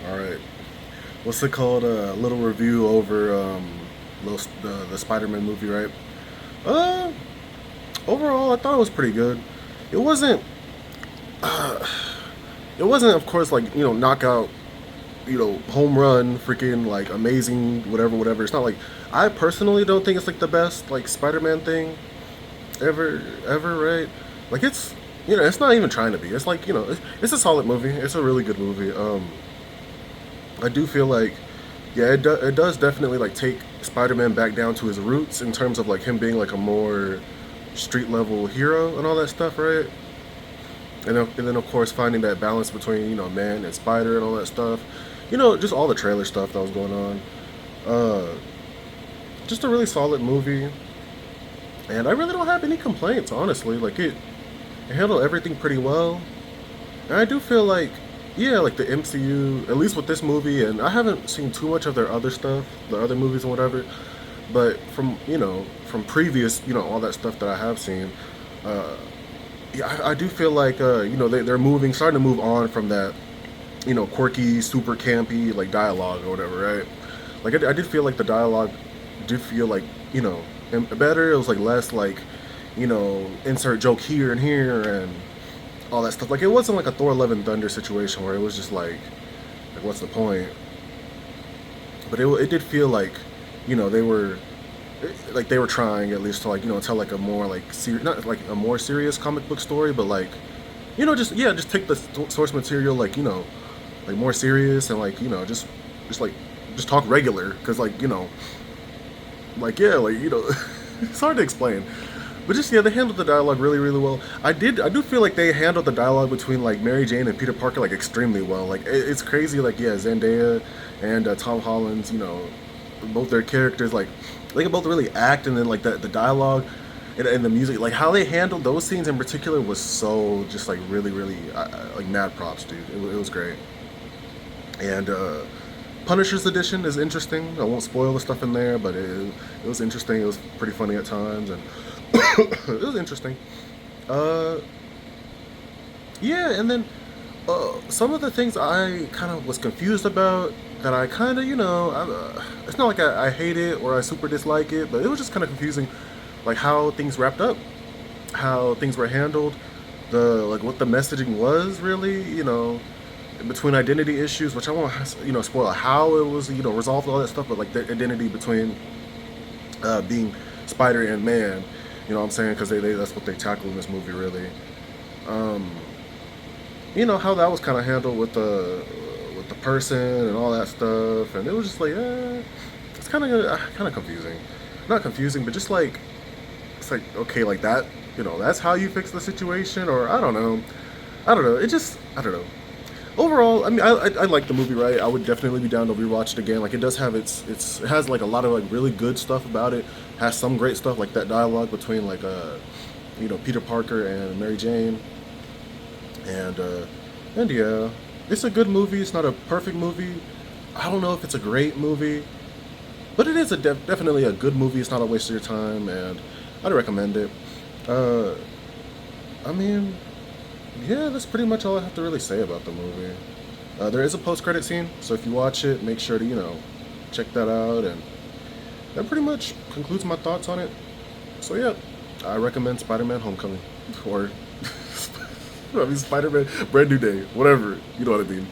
All right. What's it called? A little review over the Spider-Man movie, right? Uh, Overall, I thought it was pretty good. It wasn't. Uh, it wasn't, of course, like knockout, home run, freaking like amazing, whatever, whatever. It's not like I personally don't think it's like the best like Spider-Man thing ever, right? Like it's not even trying to be. It's like it's a solid movie. It's a really good movie. I do feel like, yeah, it does definitely like take Spider-Man back down to his roots in terms of like him being like a more street level hero and all that stuff, right? And then of course finding that balance between man and Spider and all that stuff, just all the trailer stuff that was going on. Uh, just a really solid movie, and I really don't have any complaints, honestly. Like it handled everything pretty well. And I do feel like, yeah, like the MCU, at least with this movie, and I haven't seen too much of their other stuff, the other movies and whatever, but from previous, all that stuff that I have seen, uh, yeah, I do feel like, they're starting to move on from that, quirky, super campy, like dialogue or whatever, right? Like, I did feel like the dialogue did feel like, better. It was like less like, insert joke here and here and all that stuff. Like it wasn't like a Thor: Love and Thunder situation where it was just like what's the point? But it did feel like, they were like they were trying at least to like tell like a more like not like a more serious comic book story, but like just take the source material like like more serious and like just like just talk regular because like like yeah like it's hard to explain. But just yeah, they handled the dialogue really, really well. I do feel like they handled the dialogue between like Mary Jane and Peter Parker like extremely well. Like it's crazy. Like yeah, Zendaya and Tom Holland's, both their characters like they can both really act, and then like the dialogue and the music, like how they handled those scenes in particular was so just like really, really like mad props, dude. It was great. And Punisher's edition is interesting. I won't spoil the stuff in there, but it was interesting. It was pretty funny at times, and it was interesting. Uh, yeah, and then some of the things I kind of was confused about that I kind of, it's not like I hate it or I super dislike it, but it was just kind of confusing, like how things wrapped up, how things were handled, the like what the messaging was really, between identity issues, which I won't, spoil how it was, resolved all that stuff, but like the identity between being Spider and man, what I'm saying? Because that's what they tackle in this movie, really. Um, how that was kind of handled with the person and all that stuff, and it was just like, it's kind of confusing. Not confusing, but just like it's like okay, like that, that's how you fix the situation, or I don't know, It just I don't know. Overall, I mean, I like the movie, right? I would definitely be down to rewatch it again. Like, it does have it has like a lot of like really good stuff about it. Has some great stuff like that dialogue between like Peter Parker and Mary Jane, and yeah, it's a good movie. It's not a perfect movie. I don't know if it's a great movie, but it is definitely a good movie. It's not a waste of your time, and I'd recommend it. Uh, I mean, yeah, that's pretty much all I have to really say about the movie. There is a post-credit scene, so if you watch it, make sure to check that out, and that pretty much concludes my thoughts on it. So yeah, I recommend Spider-Man: Homecoming, or I mean Spider-Man: Brand New Day, whatever. You know what I mean.